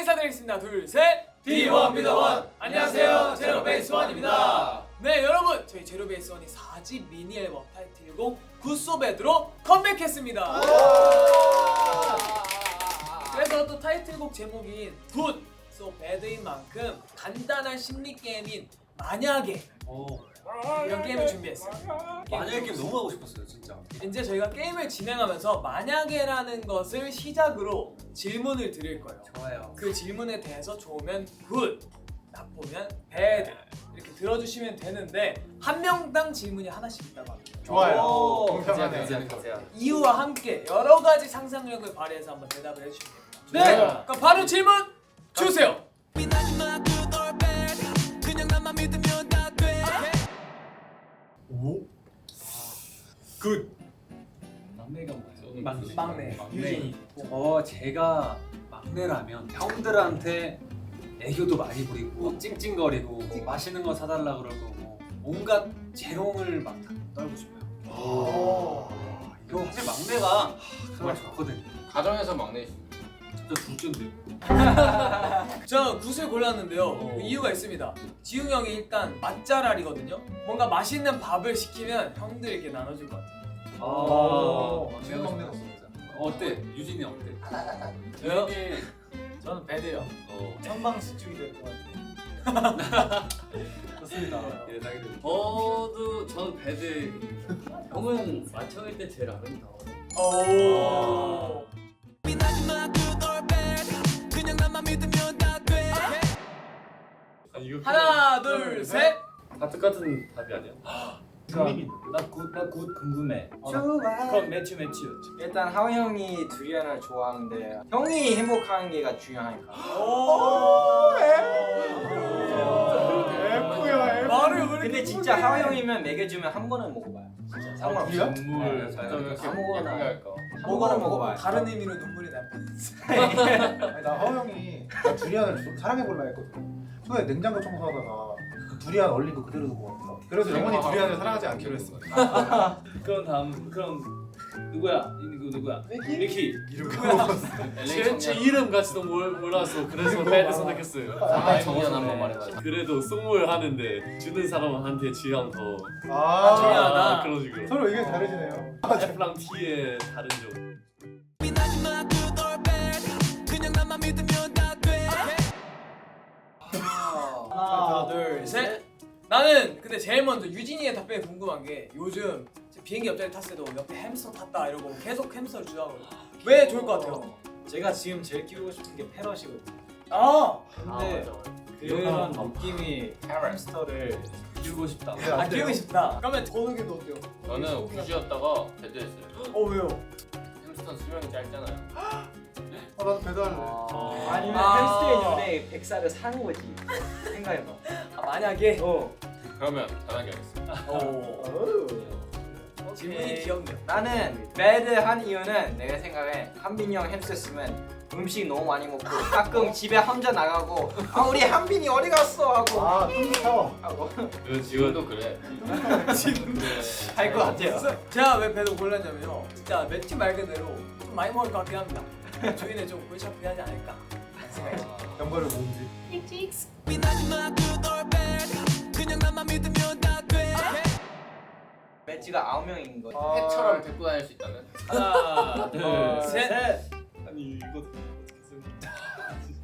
인사드리겠습니다. 둘, 셋. D1 미더1. 안녕하세요. 제로베이스1입니다. 네, 여러분. 저희 제로베이스1이 4집 미니 앨범 타이틀곡 굿소배드로 컴백했습니다. 그래서 또 타이틀곡 제목인 굿, 소 배드인 만큼 간단한 심리 게임인 만약에 이런 게임을 준비했어요. 만약에 게임 너무 하고 싶었어요, 진짜. 이제 저희가 게임을 진행하면서 만약에라는 것을 시작으로 질문을 드릴 거예요. 좋아요. 그 질문에 대해서 좋으면 굿, 나쁘면 배드 이렇게 들어주시면 되는데 한 명당 질문이 하나씩 있다고 합니다. 좋아요. 공평하게. 이유와 함께 여러 가지 상상력을 발휘해서 한번 대답을 해주시면 됩니다. 네, 좋아요. 그럼 바로 질문 주세요. 오? 굿. 막내가 뭐죠? 막내. 유진이. 제가 막내라면 형들한테 애교도 많이 부리고 찡찡거리고 맛있는 거 사달라 그러고 뭐 온갖 재롱을 막 떨고 싶어요. 오. 이거 사실 막내가 정말 좋거든요. 가정에서 막내이시죠? 저 둘째인데. 저 굿을 골랐는데요. 그 이유가 있습니다. 지웅 형이 일단 맛잘알이거든요. 뭔가 맛있는 밥을 시키면 형들에게 나눠줄 것 같아요. 제일 막내가 없어. 어때? 유진이 어때? 왜요? 유진이 저는 배드요. 천방지축이 될 것 같아요. 좋습니다. 예상이 됩니다. 저는 배드. 형은 만청일 때 제일 아름다워. 오. 하나, 둘, 셋. 다 똑같은 답이 아니야? 나굿 궁금해. 좋아. 그럼 매튜. 일단 하우 형이 두리안을 좋아하는데 형이 행복한 게가 중요하니까. F야 F. 말을 왜 이렇게 근데 진짜 하우 형이면 먹여주면 한 번은 먹어봐요. 진짜 상관없어. 두리안? 선물 잘 좀 이렇게 아무거나. 예쁘게 할까? 한 번은 먹어봐요. 다른 의미로 눈물이 날 뻔했어. 아니, 나 하우 형이 나 두리안을 좀 사랑해볼라 했거든. 초에 냉장고 청소하다가 그 두리안 얼린 거 그대로 두고 왔더라. 그래서 영원히 두리안을 사랑하지 않기로 했어. 그럼 누구야? 누구야? 미키. 제 이름 같이도 몰라서 그래서 배드 선택했어요. 아, 정연 한번 말해봐. 그래도 선물 하는데 주는 사람한테 취향 더 중요하다. 그런 식으로 서로 의견이 다르시네요. F랑 T의 다른 점. 하나, 둘, 셋. 나는 근데 제일 먼저 유진이의 답변이 궁금한 게 요즘 비행기 옆자리 탔을 때도 옆에 햄스터 탔다 이러고 계속 햄스터를 주장하거든요. 왜 좋을 것 같아요? 제가 지금 제일 키우고 싶은 게 패럿이거든요. 아, 근데 그런 느낌이 햄스터를 키우고 싶다. 안 키우고 싶다. 그러면 건욱이도 어때요? 저는 굿이었다가 배드했어요. 왜요? 햄스터는 수명이 짧잖아요. 나도 배달래. 아니면 아. 햄스터의 눈에 백살을 사는 거지. 생각해봐. 만약에. 그러면 편하게 하겠습니다. 질문이 귀엽네요. 나는 배드 한 이유는 내가 생각에 한빈이 형 햄스터 쓰면 음식 너무 많이 먹고 가끔 집에 혼자 나가고 우리 한빈이 어디 갔어 하고 아, 뚱뚱 하고 지금도 그래. 할 것 같아요. 제가 왜 배도 골랐냐면요. 진짜 매튜 말 그대로 좀 많이 먹을 것 같긴 합니다. 주인을 좀 골치 아프게 하지 않을까 생각이 듭니다. 연거를 모은지. 배지가 9명인 거지. 펫처럼 데리고 다닐 수 있다면? 하나, 둘, 셋. 아니 이거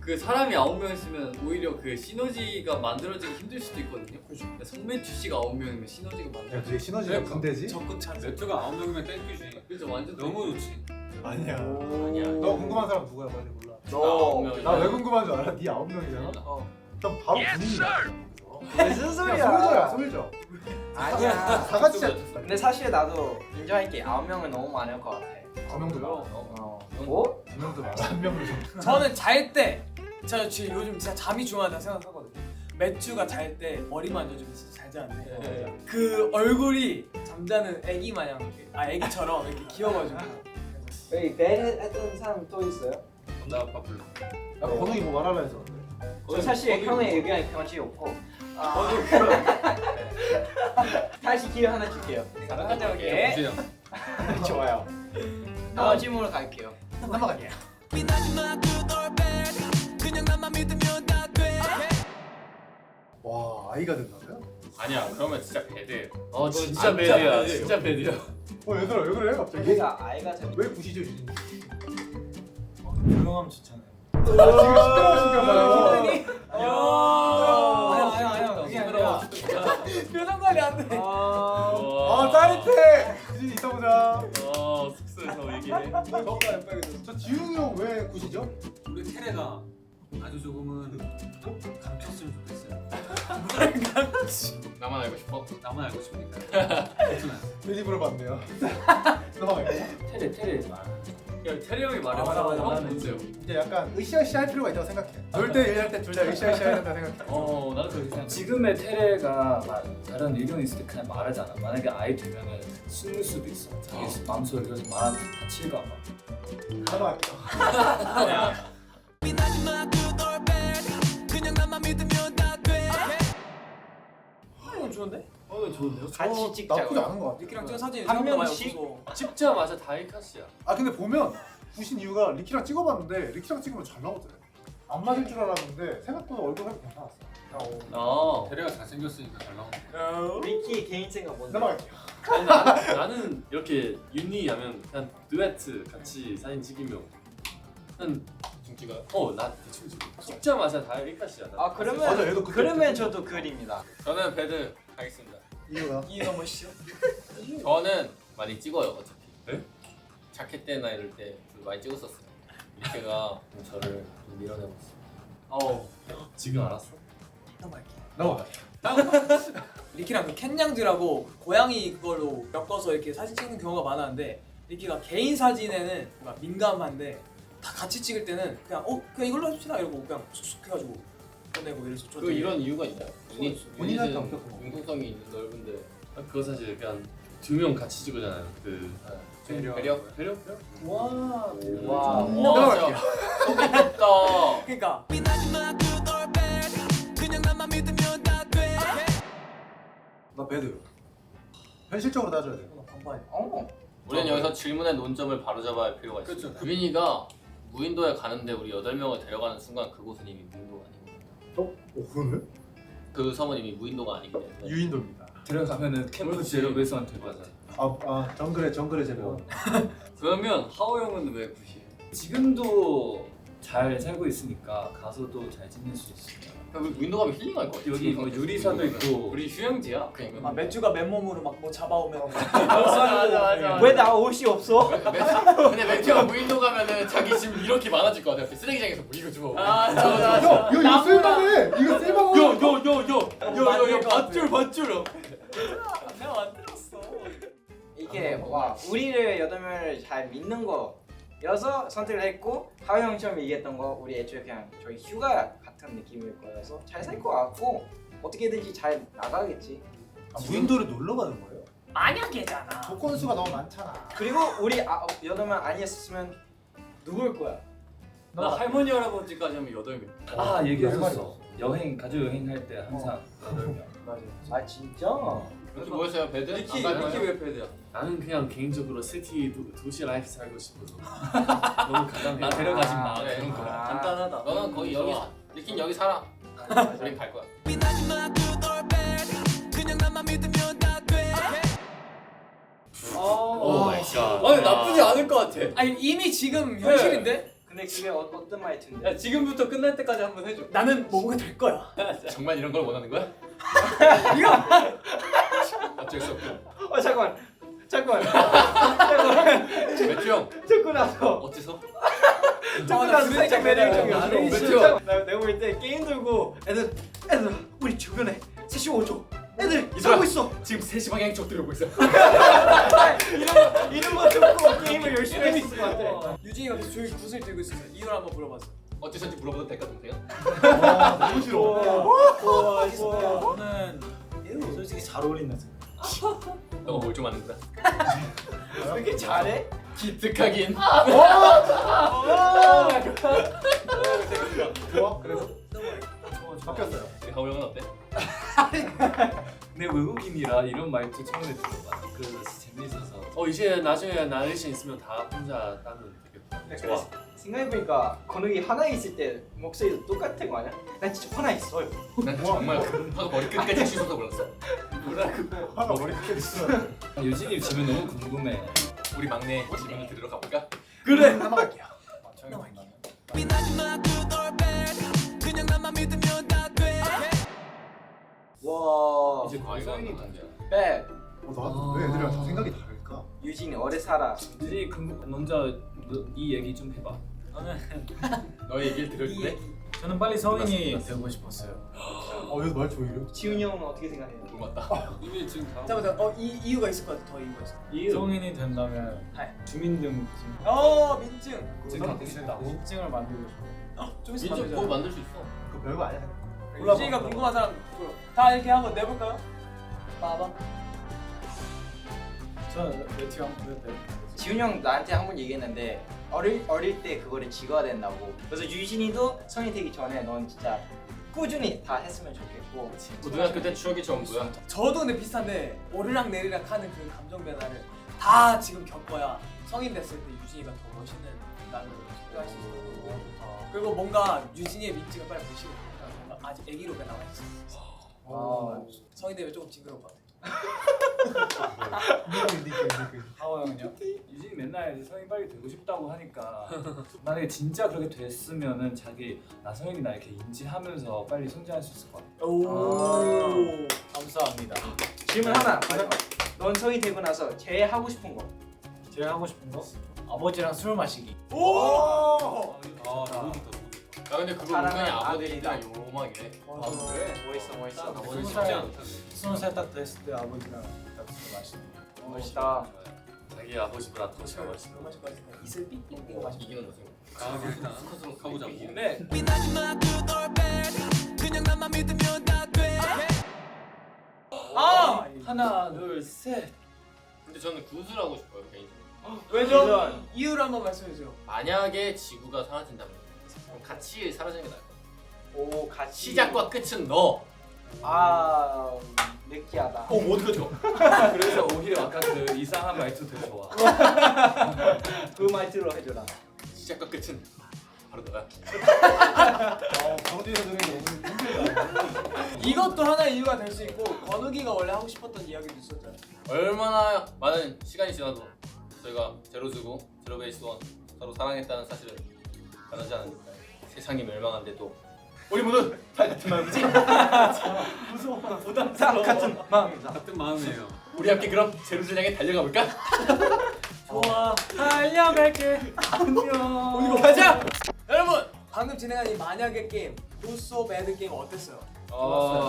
그 사람이 9명 있으면 오히려 그 시너지가 만들어지기 힘들 수도 있거든요. 근데 성매튜 씨가 9명이면 시너지가 야, 만들어지기 그게 시너지가 군대지? 적극 찬성. 매튜가 9명이면 땡큐지. 그래서 완전 너무 좋지. 아니야. 아니야. 너 궁금한 사람 누구야? 빨리 몰라. 너 나 왜 궁금한 줄 알아? 네 9명이잖아? 일단 바로 분위기야. 무슨 소일저야, 소일저. 아니야. 다 같이 근데 사실 나도 인정할게 9명은 너무 많을 것 같아. 9명도 많아. 뭐? 2명도 많아. 1명도 좀. 저는 잘 때, 제가 지금 요즘 진짜 잠이 중요하다 생각하거든요. 매튜가 잘 때 머리 만져주면 진짜 잘 자는데 그 얼굴이 잠자는 애기 마냥 애기처럼 이렇게 귀여워가지고. 여기 배드 했던 사람 또 있어요? 나 바쁠래. 야, 건욱이 뭐 말하라 해서. 저 사실 형의 의견에 관심이 없고 다시 기회 하나 줄게요. 가져올게. 주세요. 좋아요. 다음 질문으로 갈게요. 넘어갈게요. 그냥 와 아이가 됐나요? 아니야 그러면 진짜 배드예요. 진짜 배드야. 진짜 배드야. 얘들아 왜 그래 갑자기? 우리가 아이가 된. 왜 구시죠 주진이? 조용하면 좋잖아요. 지금 시끄러우신가 봐요. 아니야 그게 아니라. 표정 관리 안 돼. 아 짜릿해. 주진이 이따 보자. 숙소에서 얘기해. 저 지웅이 형 왜 구시죠? 우리 테레가 아주 조금은 감췄으면 좋겠어요. 나만 알고 싶어? 나만 알고 싶으니까. 괜찮아요. 괜히 물어봤네요. 넘어갈게요. 테레 말. 야 태리 형이 말해. 맞아. 뭔데요? 이제 약간 으쌰으쌰 할 필요가 있다고 생각해. 놀 때 일할 때 둘 다 으쌰으쌰 해야 된다 생각해. 나도 그렇게 생각해. 지금의 테레가 다른 의견이 있을 때 그냥 말하잖아. 만약에 아이 되면은 숨을 수도 있어. 자기 마음속에 그래서 말하면 다칠까 봐. 넘어갈게요. 이건 좋은데? 이거 좋은데요? 같이 찍자. 나쁘지 않은 것 같아. 리키랑 찍은 사진이 한 생각보다 많이 명씩? 없어서. 찍자마자 다이카시야. 아 근데 보면 구신 이유가 리키랑 찍어봤는데 리키랑 찍으면 잘 나오더래. 안 맞을 줄 알았는데 생각보다 얼굴 하기 괜찮았어. 테레가 잘생겼으니까 잘 나오네. 리키 개인 생각 뭔데? 넘어갈게요. 아니, 나는 이렇게 윤희하면 그냥 듀에트 같이 사진 찍으면 난 좀 찍어요? 나 대충 찍자마자 다이카시야. 아 그러면 맞아, 얘도 그때 그러면 저도 그립니다. 저는 배드 하겠습니다. 이유가 이유가 뭐시죠? 저는 많이 찍어요 어차피. 네? 자켓 때나 이럴 때 많이 찍었었어요. 이렇게가 저를 좀 밀어내고 있어. 지금 알았어? 넘어갈게요. 리키랑 그 캔냥들하고 고양이 그걸로 엮어서 이렇게 사진 찍는 경우가 많았는데 리키가 개인 사진에는 뭔가 민감한데 다 같이 찍을 때는 그냥 그냥 이걸로 합시다 이러고 그냥 쑥 해가지고 보내고 이래서 저 그 이런 이유가 있나요? 본인한테 유닛은 엄격한 거. 융통성이 있는 넓은데 그거 사실 그냥 두 명 같이 찍으잖아요. 그 배려? 배려? 와 와. 넘어갈게요. 덥다. 그러니까 나 배드. 현실적으로 따져야 돼. 반반 우리는 여기서 질문의 논점을 바로잡아야 할 필요가 있어요. 그렇죠. 유빈이가 무인도에 가는데 우리 8명을 데려가는 순간 그곳은 이미 무인도가 아니고 그러네? 그 섬은 이미 무인도가 아니기 때문에 유인도입니다. 들어가면은 캠프 제로베이스만 될 것 같아. 정글의 재배원. 그러면 하오 형은 왜 굿이에요? 지금도 잘 살고 있으니까 가서도 잘 지낼 수 있습니다. 우리 무인도 가면 힐링할 거 같아. 여기 뭐 유리사도 있고 우리 휴양지야. 그러니까. 맥주가 맨몸으로 막 뭐 잡아오면 맞아. 왜 나 옷이 없어? 근데 매튜가 무인도 가면은 자기 집 이렇게 많아질 것 같아. 쓰레기장에서 뭐 이거 주워. 야, 이거 쓸만해. 이거 쓸만해. 야 밧줄. 내가 만들었어. 이게 와 우리를 8명을 잘 믿는 거여서 선택을 했고 하우 형처럼 얘기했던 거 우리 애초에 그냥 저희 휴가 같은 느낌일 거여서 잘 살 것 같고 어떻게든지 잘 나가겠지. 무인도를 놀러 가는 거예요? 만약에잖아. 조건 수가 너무 많잖아. 그리고 우리 8명 아니었으면 누굴 거야? 나 할머니 할아버지까지 하면 8명. 얘기했었어. 여행 가족 여행 할 때 항상 8명. 아 진짜? 그래서 뭐였어요? 배드? 리키 안 가요? 왜 배드야? 나는 그냥 개인적으로 시티 도시 라이프 살고 싶어서 너무 간단해. 나 데려가지 마. 그래. 그런 거. 간단하다. 너는 거기 여기 리킨 여기 살아. 우린 갈 거야. 오 마이 갓. 아니 나쁘지 않을 것 같아. 아니 이미 지금 현실인데 근데 그게 어떤 말인데? 야 지금부터 끝날 때까지 한번 해줘. 나는 뭐가 될 거야. 정말 이런 걸 원하는 거야? 어쩔 수 없고. 잠깐만. 매튜 형 듣고 나서 어째서? 듣고 나서 살짝 매력적이야. 나는 진짜 내가 볼 때 게임 들고 애들 우리 주변에 셋이 오죠. 애들 싸우고 있어. 지금 3시 방향 쪽 들어오고 있어. 이런 거 듣고 게임을 열심히 했을 것 같아. 유진이가 계속 조용히 붓을 들고 있어서 이유를 한번 물어봤어. 어째서인지 물어봐도 될까 동생아? 너무 싫어. 저는 솔직히 잘 어울린다 생각. 너가 뭘 좀 아는구나. 왜 이렇게 잘해? 기특하긴. 좋아? 그래서 바뀌었어요. 우리 하우 형은 어때? 근데 외국인이라 이런 말도 처음에 들어봐. 그래서 재밌어서. 이제 나중에 나레이션 있으면 다 혼자 따면 되겠다. 좋아. 생각해보니까 건욱이 하나 있을 때 목소리도 똑같은 거 아니야? 난 진짜 하나 있어요. 난 정말 화가 머리끝까지 치솟아 올랐어. 화가 머리 크게 있어. 유진이 질문 너무 궁금해. 우리 막내 질문을 들으러 가볼까? 그래. 넘어갈게요. 와. 이제 거의 성인이 단계야. 백. 왜 애들이랑 다 생각이 다를까? 유진이 오래 살아. 유진이 먼저 네 얘기 좀 해봐. 너의 얘기를 들을 때 저는 빨리 성인이 되고 싶었어요. 얘도 말투 왜 이래? 지훈이 형은 어떻게 생각해요? 닮았다. 이미 지금 다 잠깐만, 이유가 있을 것 같아. 더 이유가 있어. 성인이 된다면 주민등록 민증. 증 갖고 싶다. 민증을 만들고 싶어. 좀 있으면 민족 만들자. 뭐 만들 수 있어. 그거 별거 아니야. 유진이가 궁금한 사람 다 이렇게 한번 내볼까요? 봐봐. 저는 매튜 한번 지훈이 형 나한테 한 번 얘기했는데 어릴 때 그거를 지워야 된다고. 그래서 유진이도 성인 되기 전에 넌 진짜 꾸준히 다 했으면 좋겠고. 고등학교 때 추억이 전부야. 저도 근데 비슷한데 오르락 내리락 하는 그 감정 변화를 다 지금 겪어야 성인 됐을 때 유진이가 더 멋있는 나를 소개할 수 있을 것 같고. 그리고 뭔가 유진이의 민증을 빨리 보시고 뭔가 아직 애기로가 남아 있어. 성인 되면 조금 징그러울 것 같아. 하원 형은요? 유진이 맨날 성인 빨리 되고 싶다고 하니까 만약에 진짜 그렇게 됐으면은 자기 나 성인이다 이렇게 인지하면서 빨리 성장할 수 있을 것 같아. 오. 감사합니다. 질문 하나. 넌 성인 되고 나서 제일 하고 싶은 거. 제일 하고 싶은 거? 아버지랑 술 마시기. 오. 아 너무 좋다 너무 좋다. 나 근데 그거 사랑하는 은근히 아들이다. 아버지랑 요망이래. 그래? 멋있어. 아버지 쉽지 20살 않다. 20살 딱 됐을 때 아버지랑 딱 술 마시는 거. 멋있다. 자기 아버지보다 더 싫어하시는 술 마실 것 같아. 이슬 삑삑 마시고. 이기는 거지. 스쿼트로 가보자. 근데 하나 둘 셋. 근데 저는 굿을 하고 싶어요 개인적으로. 왜죠? 이유를 한번 말씀해 주세요. 만약에 지구가 사라진다면 그럼 같이 사라지는 게 나을 것 같아. 오 같이. 시작과 끝은 너. 느끼하다. 어디 가죠? 그래서 오히려 아까 그 이상한 말투 더 좋아. 그 말투로 해줘라. 시작과 끝은 바로 너야. 정진이 선생님이 너무 힘들다. 이것도 하나의 이유가 될 수 있고 건욱이가 원래 하고 싶었던 이야기도 있었잖아요. 얼마나 많은 시간이 지나도 저희가 제로즈고 제로베이스원 서로 사랑했다는 사실은 변하지 않으니까 세상이 멸망한데도 우리 모두 다 같은 마음이지? 무서워. 다 같은 마음이다. 같은 마음이에요. 우리 함께 그럼 제로즈를 향해 달려가 볼까? 좋아. 달려갈게. 안녕. 우리 가자! 여러분 방금 진행한 이 만약의 게임 굿소 배드 게임 어땠어요?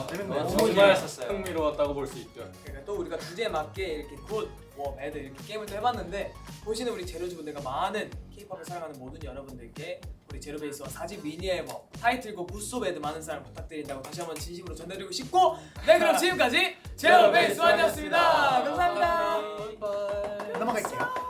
재밌네요. 너무 정말 재밌었어요. 흥미로웠다고 볼 수 있죠. 그러니까 또 우리가 주제에 맞게 이렇게 굿, 워, 배드 이렇게 게임을 또 해봤는데 보시는 우리 제로즈 분들과 많은 K-팝을 사랑하는 모든 여러분들께 우리 제로베이스와 4집 미니 앨범 타이틀곡 굿소 배드 많은 사랑 부탁드린다고 다시 한번 진심으로 전해드리고 싶고 네 그럼 지금까지 제로베이스원이었습니다. 감사합니다. 넘어갈게요.